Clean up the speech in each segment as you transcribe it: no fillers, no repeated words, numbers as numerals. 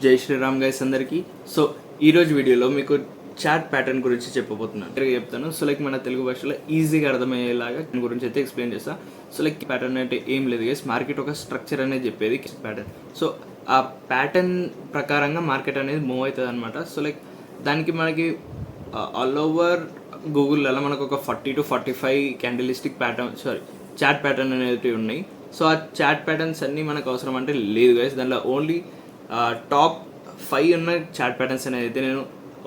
జై శ్రీరామ్ గైస్ అందరికీ. సో ఈరోజు వీడియోలో మీకు చాట్ ప్యాటర్న్ గురించి చెప్పబోతున్నాను. చెప్తాను. సో లైక్ మన తెలుగు భాషలో ఈజీగా అర్థమయ్యేలాగా దాని గురించి అయితే ఎక్స్ప్లెయిన్ చేస్తాను. సో లైక్ ప్యాటర్న్ అంటే ఏం లేదు గైస్, మార్కెట్ ఒక స్ట్రక్చర్ అనేది చెప్పేది ప్యాటర్న్. సో ఆ ప్యాటర్న్ ప్రకారంగా మార్కెట్ అనేది మూవ్ అవుతుంది అనమాట. సో లైక్ దానికి మనకి ఆల్ ఓవర్ గూగుల్లో మనకు ఒక 40 to 45 క్యాండిలిస్టిక్ ప్యాటర్న్ చాట్ ప్యాటర్న్ అనేవి ఉన్నాయి. సో ఆ చాట్ ప్యాటర్న్స్ అన్నీ మనకు అవసరం అంటే లేదు గైస్. దాంట్లో ఓన్లీ టాప్ 5 ఉన్న చాట్ ప్యాటర్న్స్ అనేది అయితే నేను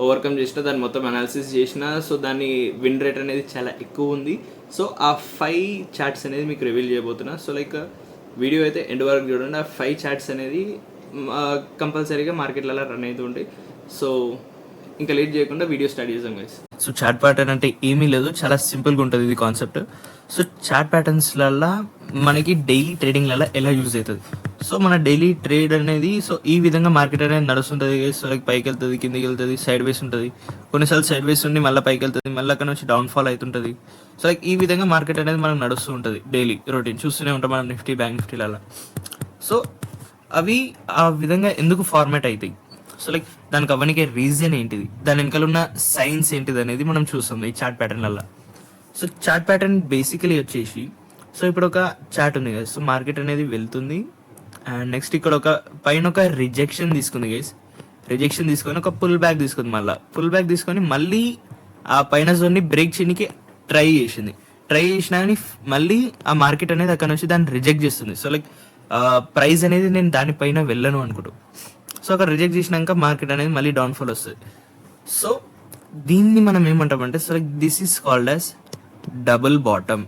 ఓవర్కమ్ చేసిన, దాన్ని మొత్తం అనాలిసిస్ చేసిన. సో దాని విన్ రేట్ అనేది చాలా ఎక్కువ ఉంది. సో ఆ 5 చాట్స్ అనేది మీకు రివీల్ చేయబోతున్నా. సో లైక్ వీడియో అయితే ఎండ్ వరకు చూడండి. ఆ 5 చాట్స్ అనేది కంపల్సరీగా మార్కెట్లలో రన్ అవుతూ ఉంటాయి. సో ఇంకా లేట్ చేయకుండా వీడియో స్టార్ట్ చేద్దాం గైస్. సో చాట్ ప్యాటర్న్ అంటే ఏమీ లేదు, చాలా సింపుల్గా ఉంటుంది ఇది కాన్సెప్ట్. సో చాట్ ప్యాటర్న్స్లలో మనకి డైలీ ట్రేడింగ్లలో ఎలా యూజ్ అవుతుంది. సో మన డైలీ ట్రేడ్ అనేది సో ఈ విధంగా మార్కెట్ అనేది నడుస్తుంటుంది. సో లైక్ పైకి వెళ్తుంది, కిందికి వెళ్తుంది, సైడ్ వేస్ ఉంటుంది. కొన్నిసార్లు సైడ్ వేస్ ఉండి మళ్ళీ పైకి వెళ్తుంది, మళ్ళీ అక్కడ నుంచి డౌన్ఫాల్ అవుతుంటుంది. సో లైక్ ఈ విధంగా మార్కెట్ అనేది మనకు నడుస్తూ ఉంటుంది. డైలీ రొటీన్ చూస్తూనే ఉంటాం మనం నిఫ్టీ, బ్యాంక్ నిఫ్టీలలో. సో అవి ఆ విధంగా ఎందుకు ఫార్మాట్ అవుతాయి, సో లైక్ దానికి అవ్వడానికి రీజన్ ఏంటిది, దాని వెనకాల ఉన్న సైన్స్ ఏంటిది అనేది మనం చూస్తాం ఈ చార్ట్ ప్యాటర్న్లలో. సో చార్ట్ ప్యాటర్న్ బేసికలీ వచ్చేసి, సో ఇప్పుడు ఒక చార్ట్ ఉంది కదా. సో మార్కెట్ అనేది వెళ్తుంది అండ్ నెక్స్ట్ ఇక్కడ ఒక పైన ఒక రిజెక్షన్ తీసుకుంది గైస్. రిజెక్షన్ తీసుకొని ఒక పుల్ బ్యాక్ తీసుకుంది, మళ్ళీ పుల్ బ్యాక్ తీసుకొని మళ్ళీ ఆ పైన జోన్ని బ్రేక్ చేయడానికి ట్రై చేసినా కానీ మళ్ళీ ఆ మార్కెట్ అనేది అక్కడ నుంచి దాన్ని రిజెక్ట్ చేస్తుంది. సో లైక్ ప్రైస్ అనేది నేను దానిపైన వెళ్ళను అనుకుంటూ, సో అక్కడ రిజెక్ట్ చేసినాక మార్కెట్ అనేది మళ్ళీ డౌన్ఫాల్ వస్తుంది. సో దీన్ని మనం ఏమంటామంటే, so like this is called as double bottom.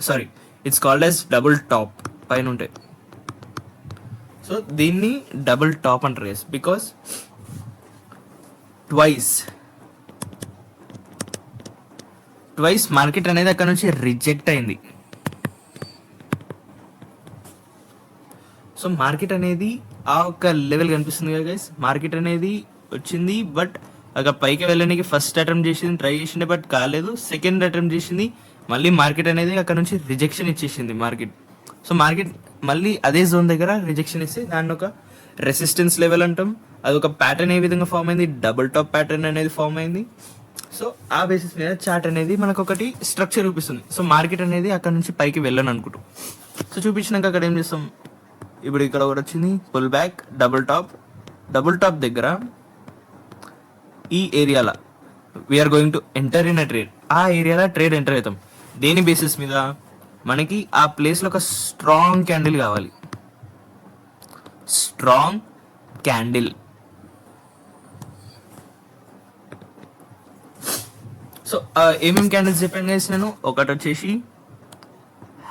Sorry, it's called as double tap పైన ఉంటాయి. సో దీన్ని డబుల్ టాప్ అంటారు గైస్, బికాస్ ట్వైస్ మార్కెట్ అనేది అక్కడ నుంచి రిజెక్ట్ అయింది. సో మార్కెట్ అనేది ఆ ఒక లెవెల్ కనిపిస్తుంది కదా గైస్. మార్కెట్ అనేది వచ్చింది, బట్ అక్కడ పైకి వెళ్ళడానికి ఫస్ట్ అటెంప్ట్ చేసింది, ట్రై చేసింది, బట్ కాలేదు. సెకండ్ అటెంప్ట్ చేసింది, మళ్ళీ మార్కెట్ అనేది అక్కడ నుంచి రిజెక్షన్ ఇచ్చేసింది మార్కెట్. సో మార్కెట్ మళ్ళీ అదే జోన్ దగ్గర రిజెక్షన్ ఇస్తే దాన్ని ఒక రెసిస్టెన్స్ లెవెల్ అంటాం. అది ఒక ప్యాటర్న్ ఏ విధంగా ఫామ్ అయింది, డబుల్ టాప్ ప్యాటర్న్ అనేది ఫామ్ అయింది. సో ఆ బేసిస్ మీద చార్ట్ అనేది మనకు ఒకటి స్ట్రక్చర్ చూపిస్తుంది. సో మార్కెట్ అనేది అక్కడ నుంచి పైకి వెళ్ళను అనుకుంటాం. సో చూపించినాక అక్కడ ఏం చేస్తాం, ఇప్పుడు ఇక్కడ ఒకటి వచ్చింది పుల్ బ్యాక్, డబుల్ టాప్ దగ్గర ఈ ఏరియాలో we're going to enter in a trade. ఆ ఏరియాలో ట్రేడ్ ఎంటర్ అవుతాం. దేని బేసిస్ మీద, మనకి ఆ ప్లేస్లో ఒక స్ట్రాంగ్ క్యాండిల్ కావాలి. Strong candle. సో ఏమేమి క్యాండిల్స్ చెప్పాను గైస్ నేను. ఒకటి వచ్చేసి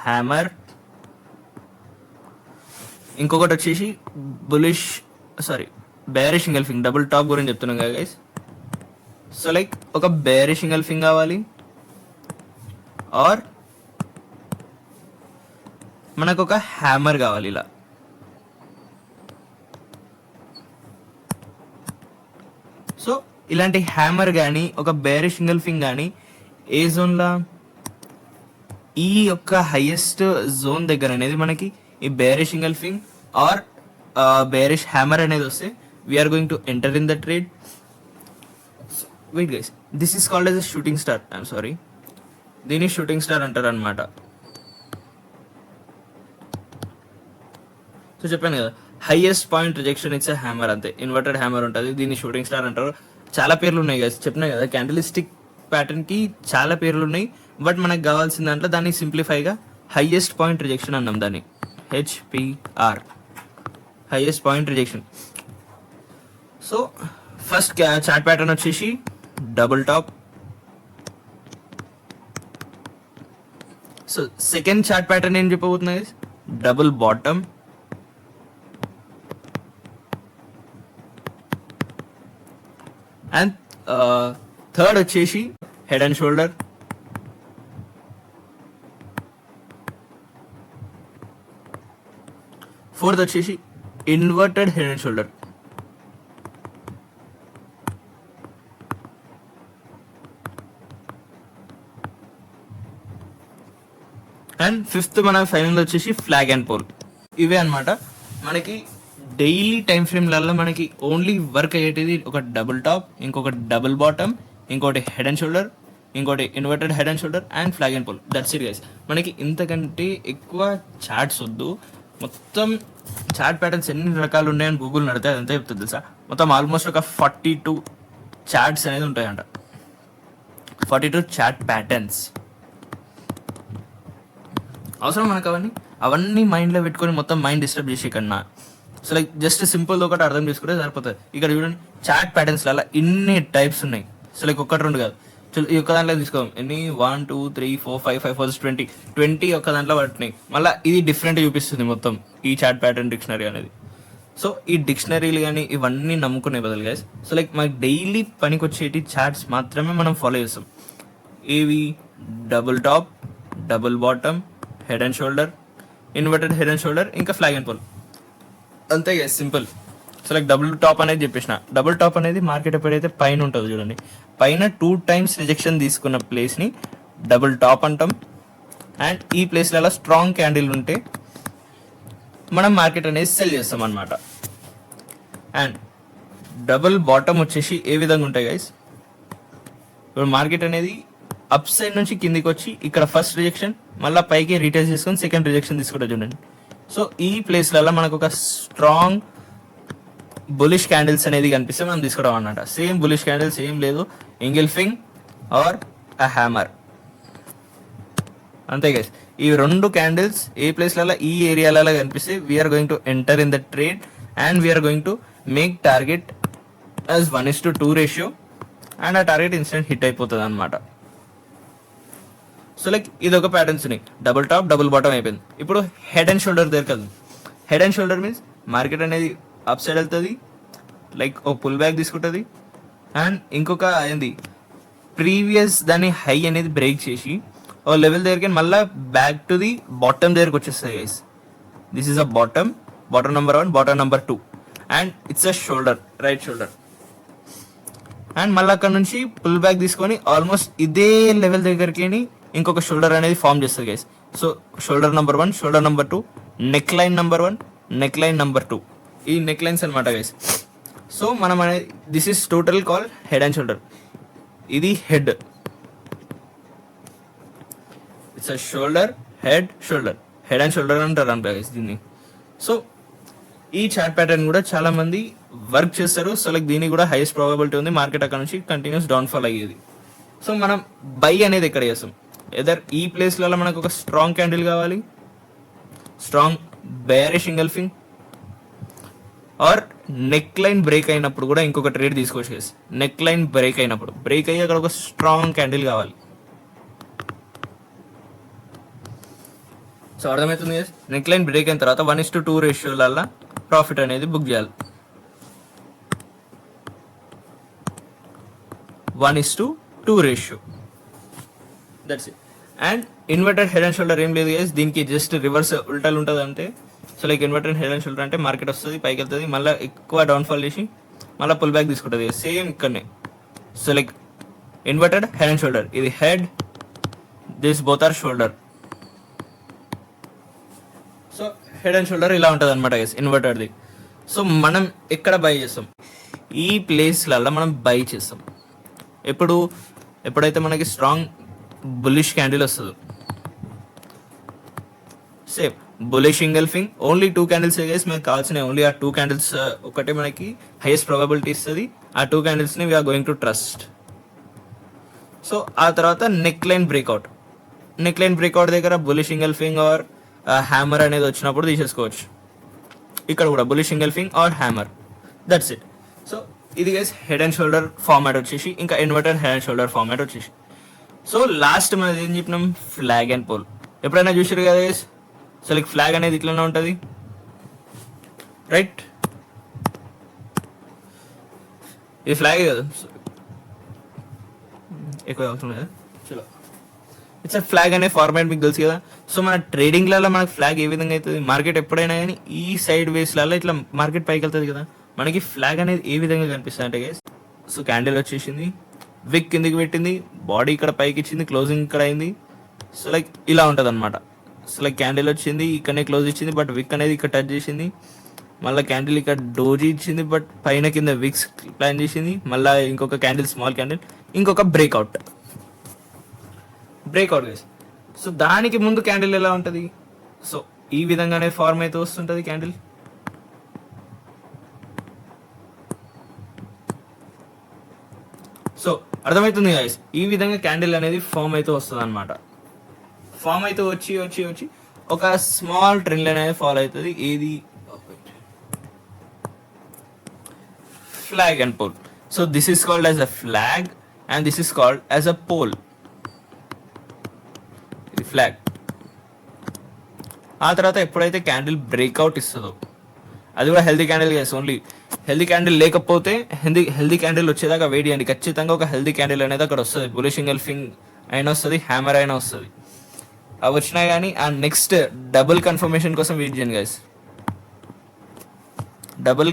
హ్యామర్, ఇంకొకటి వచ్చేసి బేరిష్ ఇంగల్ఫింగ్. డబుల్ టాప్ గురించి చెప్తున్నాం కదా గైస్. సో లైక్ ఒక బేరిష్ ఇంగల్ఫింగ్ కావాలి, ఆర్ మనకు ఒక హ్యామర్ కావాలి ఇలా. సో ఇలాంటి హ్యామర్ కానీ ఒక బేరిష్ ఇంగల్ఫింగ్ కానీ ఏ జోన్లా, ఈ యొక్క హైయెస్ట్ జోన్ దగ్గర అనేది మనకి ఈ bearish engulfing or bearish hammer అనేది వస్తే we're going to enter in the trade. Wait guys, this is called as a shooting star. I'm sorry, దీన్ని షూటింగ్ స్టార్ అంటారు అనమాట. సో చెప్పాను కదా, highest point rejection it's hammer, అంతే. Inverted hammer ఉంటుంది, దీన్ని షూటింగ్ స్టార్ అంటారు. చాలా పేర్లు ఉన్నాయి గైస్, చెప్పినా కదా. క్యాండిలిస్టిక్ ప్యాటర్న్ కి చాలా పేర్లు ఉన్నాయి, బట్ మనకు కావాల్సిన దాంట్లో దాన్ని సింప్లిఫైగా హైయెస్ట్ పాయింట్ రిజెక్షన్ అన్నాం, దాన్ని HPR, highest point rejection. So first chart pattern వచ్చేసి double top. So second chart pattern ఏం చెప్పబోతున్నా guys, double bottom. And third వచ్చేసి హెడ్ అండ్ షోల్డర్. ఫోర్త్ వచ్చేసి inverted head and shoulder. And fifth మన final వచ్చేసి flag and pole. ఇవే అనమాట మనకి డైలీ టైం ఫ్రేమ్లలో మనకి ఓన్లీ వర్క్ అయ్యేది ఒక డబుల్ టాప్, ఇంకొక డబుల్ బాటమ్, ఇంకోటి హెడ్ అండ్ షోల్డర్, ఇంకోటి inverted head and shoulder and flag and pole. That's it guys. మనకి ఇంతకంటే ఎక్కువ చార్ట్స్ వద్దు. మొత్తం చార్ట్ ప్యాటర్న్స్ ఎన్ని రకాలు ఉన్నాయని గూగుల్ నడితే అదంతా చెప్తుంది తెలుసా. మొత్తం ఆల్మోస్ట్ ఒక 42 చార్ట్స్ అనేది ఉంటాయంట. 42 చార్ట్ ప్యాటర్న్స్ అవసరం మనకు. అవన్నీ మైండ్లో పెట్టుకొని మొత్తం మైండ్ డిస్టర్బ్ చేసే కన్నా సో లైక్ జస్ట్ సింపుల్ ఒకటి అర్థం చేసుకుంటే సరిపోతుంది. ఇక్కడ చూడండి చార్ట్ ప్యాటర్న్స్లలో ఇన్ని టైప్స్ ఉన్నాయి. సో లైక్ ఒకటి రెండు కాదు, ఈ ఒక్క దాంట్లో తీసుకోం ఎన్ని 1 2 3 4 5 5 4 20 ఒక్క దాంట్లో పట్టినాయి. మళ్ళీ ఇది డిఫరెంట్ చూపిస్తుంది మొత్తం ఈ చార్ట్ ప్యాటర్న్ డిక్షనరీ అనేది. సో ఈ డిక్షనరీలు కానీ ఇవన్నీ నమ్ముకునే బదులు గైస్ సో లైక్ మనకి డైలీ పనికి వచ్చేటి చార్ట్స్ మాత్రమే మనం ఫాలో చేస్తాం. ఏవి? Double tap, double bottom, head and shoulder, inverted head and shoulder, ఇంకా ఫ్లాగ్ అండ్ పోల్. అంతే guys, simple. So like double tap అనేది చెప్పేసిన. డబుల్ టాప్ అనేది మార్కెట్ ఎప్పుడైతే పైన ఉంటుంది చూడండి, పైన 2 times రిజెక్షన్ తీసుకున్న ప్లేస్ని డబుల్ టాప్ అంటాం. అండ్ ఈ ప్లేస్లలో స్ట్రాంగ్ క్యాండిల్ ఉంటే మనం మార్కెట్ అనేది సెల్ చేస్తాం అనమాట. అండ్ డబుల్ బాటమ్ వచ్చేసి ఏ విధంగా ఉంటాయి గైస్, ఇప్పుడు మార్కెట్ అనేది అప్ సైడ్ నుంచి కిందికి వచ్చి ఇక్కడ ఫస్ట్ రిజెక్షన్ మళ్ళీ పైకి రీటెస్ట్ చేసుకొని సెకండ్ రిజెక్షన్ తీసుకుంటా చూడండి. సో ఈ ప్లేస్లలో మనకు ఒక స్ట్రాంగ్ బులిష్ క్యాండిల్స్ అనేది కనిపిస్తే మనం తీసుకోవడం అన్నమాట. సేమ్ బులిష్ క్యాండిల్స్ ఏం లేదు, ఎంగిల్ఫింగ్ ఆర్ అ హ్యామర్, అంతే గైస్. ఈ 2 క్యాండిల్స్ ఏ ప్లేస్లలో ఈ ఏరియాలలో కనిపిస్తే we're going to enter in the trade and we're going to make target as 1:2 ratio and ఆ టార్గెట్ ఇన్స్టెంట్ హిట్ అయిపోతుంది అనమాట. సో లైక్ ఇది ఒక ప్యాటర్న్స్ ఉన్నాయి. డబుల్ టాప్, డబుల్ బాటమ్ అయిపోయింది. ఇప్పుడు హెడ్ అండ్ షోల్డర్ దగ్గర కదా. Head and shoulder means market అనేది అప్ సైడ్ వెళ్తుంది, లైక్ ఒక పుల్ బ్యాక్ తీసుకుంటుంది అండ్ ఇంకొక ఏంది ప్రీవియస్ దాని హై అనేది బ్రేక్ చేసి ఓ లెవెల్ దగ్గరికి మళ్ళీ బ్యాక్ టు ది బాటమ్ దగ్గరకు వచ్చేస్తుంది guys. This is a bottom, bottom number 1, bottom number 2 and it's a shoulder, right shoulder. And మళ్ళీ అక్కడ నుంచి పుల్ బ్యాక్ తీసుకొని ఆల్మోస్ట్ ఇదే లెవెల్ దగ్గరికి ఇంకొక షోల్డర్ అనేది ఫామ్ చేస్తుంది guys. So shoulder number 1, shoulder number 2, neck line number 1, neck line number 2, ఈ నెక్ లైన్స్ అనమాట గైస్. సో మనం అనేది this is total call head and shoulder. ఇది head, it's a shoulder, head, shoulder, head and shoulder అంటారు అనమాట guys దీన్ని. So ఈ chart pattern కూడా చాలా మంది వర్క్ చేస్తారు. సో లైక్ దీనికి కూడా హైయెస్ట్ ప్రాబబిలిటీ ఉంది మార్కెట్ అక్కడ నుంచి కంటిన్యూస్ డౌన్ఫాల్ అయ్యేది. సో మనం బై అనేది ఎక్కడ చేస్తాం? ఎదర్ ఈ ప్లేస్లలో మనకు ఒక స్ట్రాంగ్ క్యాండిల్ కావాలి, strong bearish engulfing, or neck line break అయినప్పుడు కూడా ఇంకొక ట్రేడ్ తీసుకోవచ్చు గైస్. నెక్ లైన్ బ్రేక్ అయినప్పుడు, బ్రేక్ అయ్యి అక్కడ ఒక స్ట్రాంగ్ క్యాండిల్ కావాలి. సో అర్థమవుతుంది గైస్. నెక్ లైన్ బ్రేక్ అయిన తర్వాత 1:2 రేషియోలలో ప్రాఫిట్ అనేది బుక్ చేయాలి. 1:2 ratio, that's it. And inverted head and shoulder ఏం లేదు గైస్, దీనికి జస్ట్ రివర్స్ ఉల్టాలు ఉంటుంది అంతే. So like inverted head and shoulder అంటే మార్కెట్ వస్తుంది, పైకి వెళ్తుంది, మళ్ళీ ఎక్కువ డౌన్ఫాల్ చేసి మళ్ళీ పుల్ బ్యాక్ తీసుకుంటుంది సేమ్ ఇక్కడనే. So like inverted head and shoulder, ఇది head, this both are shoulder. So head and shoulder ఇలా ఉంటుంది అనమాట గైస్ ఇన్వర్టెడ్ది. సో మనం ఎక్కడ బై చేస్తాం? ఈ ప్లేస్లలో మనం బై చేస్తాం. ఎప్పుడైతే మనకి స్ట్రాంగ్ బుల్లిష్ క్యాండిల్ వస్తుంది, same bullish engulfing, only 2 candles guys మనకు కావాల్సిన. ఓన్లీ ఆ 2 క్యాండిల్స్ ఒకటే మనకి హైయెస్ట్ ప్రాబబిలిటీ ఇస్తుంది. ఆ 2 క్యాండిల్స్ని we're going to trust. So ఆ తర్వాత neckline breakout. Neckline breakout దగ్గర బులిష్ ఇంగల్ఫింగ్ ఆర్ హ్యామర్ అనేది వచ్చినప్పుడు తీసేసుకోవచ్చు. ఇక్కడ కూడా bullish engulfing or hammer, that's it. So ఇది guys head and shoulder format వచ్చేసి, ఇంకా inverted head and shoulder format వచ్చేసి. సో లాస్ట్ మనం ఏం చెప్పినాం? Flag and pole. ఎప్పుడైనా చూసారు కదా గైస్? సో లైక్ ఫ్లాగ్ అనేది ఇట్లనే ఉంటుంది, రైట్? ఇది ఫ్లాగ్ కదా, ఎక్కువ అవసరం కదా. చలో, ఇట్స్ అ ఫ్లాగ్ అనే ఫార్మాట్ మీకు తెలుసు కదా. సో మన ట్రేడింగ్లలో మనకి ఫ్లాగ్ ఏ విధంగా అవుతుంది? మార్కెట్ ఎప్పుడైనా కానీ ఈ సైడ్ వేస్లలో ఇట్లా మార్కెట్ పైకి వెళ్తుంది కదా, మనకి ఫ్లాగ్ అనేది ఏ విధంగా కనిపిస్తుంది అంటే గైస్, సో క్యాండిల్ వచ్చేసింది, విక్ కిందికి పెట్టింది, బాడీ ఇక్కడ పైకి ఇచ్చింది, క్లోజింగ్ ఇక్కడ అయింది. సో లైక్ ఇలా ఉంటుంది అనమాట. సో లైక్ క్యాండిల్ వచ్చింది, ఇక్కడనే క్లోజ్ ఇచ్చింది, బట్ విక్ అనేది ఇక్కడ టచ్ చేసింది. మళ్ళీ క్యాండిల్ ఇక్కడ డోజీ ఇచ్చింది, బట్ పైన కింద విక్స్ ప్లాన్ చేసింది. మళ్ళీ ఇంకొక క్యాండిల్, స్మాల్ క్యాండిల్, ఇంకొక బ్రేక్అవుట్ గైస్. సో దానికి ముందు క్యాండిల్ ఎలా ఉంటుంది? సో ఈ విధంగానే ఫార్మ్ అయితే వస్తుంటుంది క్యాండిల్. సో అర్థమవుతుంది గైస్, ఈ విధంగా క్యాండిల్ అనేది ఫామ్ అయితే వస్తుంది అనమాట. ఫామ్ అయితే వచ్చి వచ్చి వచ్చి ఒక స్మాల్ ట్రెండ్ లైన్ అనేది ఫాలో అవుతుంది. ఏది? Flag and pole. So this is called as a flag and this is called as a pole. ఇది ఫ్లాగ్. ఆ తర్వాత ఎప్పుడైతే క్యాండిల్ బ్రేక్అవుట్ ఇస్తుందో, అది కూడా healthy candle guys. Only healthy candle లేకపోతే హెల్దీ క్యాండిల్ వచ్చేదాకా వెయిట్ చేయండి. ఖచ్చితంగా ఒక హెల్దీ క్యాండిల్ అనేది అక్కడ వస్తుంది. బులిష్ ఎంగల్ఫింగ్ అయినా వస్తుంది, హ్యామర్ అయినా వస్తుంది. అవి వచ్చినా కానీ ఆ నెక్స్ట్ డబుల్ కన్ఫర్మేషన్ కోసం వెయిట్ చేయండి గైస్. డబుల్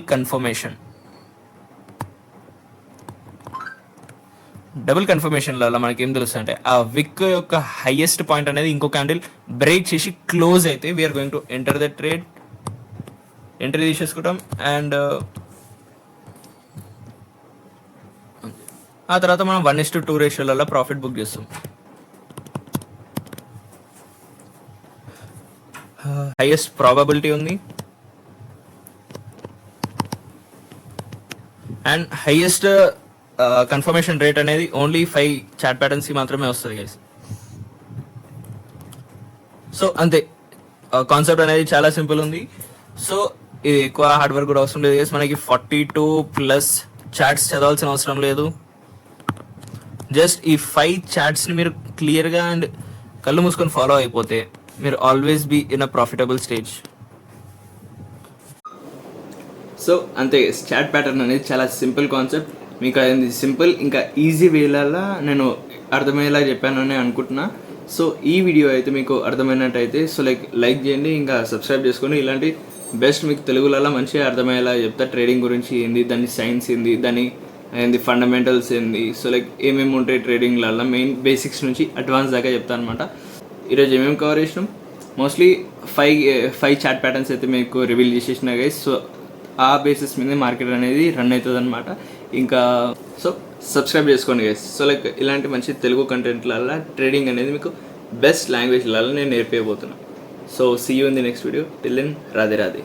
కన్ఫర్మేషన్లలో మనకి ఏం తెలుస్తుంది అంటే, ఆ విక్ యొక్క హైయెస్ట్ పాయింట్ అనేది ఇంకో క్యాండిల్ బ్రేక్ చేసి క్లోజ్ అయితే we're going to enter the trade. Entry తీసేసుకుంటాం అండ్ ఆ తర్వాత మనం 1:2 రేషియోలలో ప్రాఫిట్ బుక్ చేస్తాం. హైయెస్ట్ ప్రాబబిలిటీ ఉంది అండ్ హైయెస్ట్ కన్ఫర్మేషన్ రేట్ అనేది ఓన్లీ 5 చాట్ ప్యాటర్న్స్కి మాత్రమే వస్తుంది గైస్. సో అంతే, కాన్సెప్ట్ అనేది చాలా సింపుల్ ఉంది. సో ఇది ఎక్కువ హార్డ్ వర్క్ కూడా అవసరం లేదు గైస్. మనకి 42+ చాట్స్ చదవాల్సిన అవసరం లేదు. జస్ట్ ఈ 5 చాట్స్ని మీరు క్లియర్గా అండ్ కళ్ళు మూసుకొని ఫాలో అయిపోతే మీరు always be in a profitable stage. So అంతే, చాట్ ప్యాటర్న్ అనేది చాలా సింపుల్ కాన్సెప్ట్. మీకు అది సింపుల్ ఇంకా ఈజీ వేలలో నేను అర్థమయ్యేలా చెప్పానని అనుకుంటున్నా. సో ఈ వీడియో అయితే మీకు అర్థమైనట్టయితే సో లైక్ చేయండి, ఇంకా సబ్స్క్రైబ్ చేసుకొని ఇలాంటి బెస్ట్ మీకు తెలుగులలో మంచిగా అర్థమయ్యేలా చెప్తా. ట్రేడింగ్ గురించి ఏంది, దాని సైన్స్ ఏంది, దాని ఏంది ఫండమెంటల్స్ ఏంది, సో ఏమేమి ఉంటాయి ట్రేడింగ్లలో, మెయిన్ బేసిక్స్ నుంచి అడ్వాన్స్ దాకా చెప్తాను అనమాట. ఈరోజు ఏమేమి కవర్ చేసినాం? మోస్ట్లీ 5 చాట్ ప్యాటర్న్స్ అయితే మీకు రివీల్ చేసేసిన గైస్. సో ఆ బేసిస్ మీద మార్కెట్ అనేది రన్ అవుతుంది అనమాట. ఇంకా సో సబ్స్క్రైబ్ చేసుకోండి గైస్. సో ఇలాంటి మంచి తెలుగు కంటెంట్లలో ట్రేడింగ్ అనేది మీకు బెస్ట్ లాంగ్వేజ్లలో నేను నేర్పించబోతున్నాను. So see you in the next video. Till then, Radhe Radhe.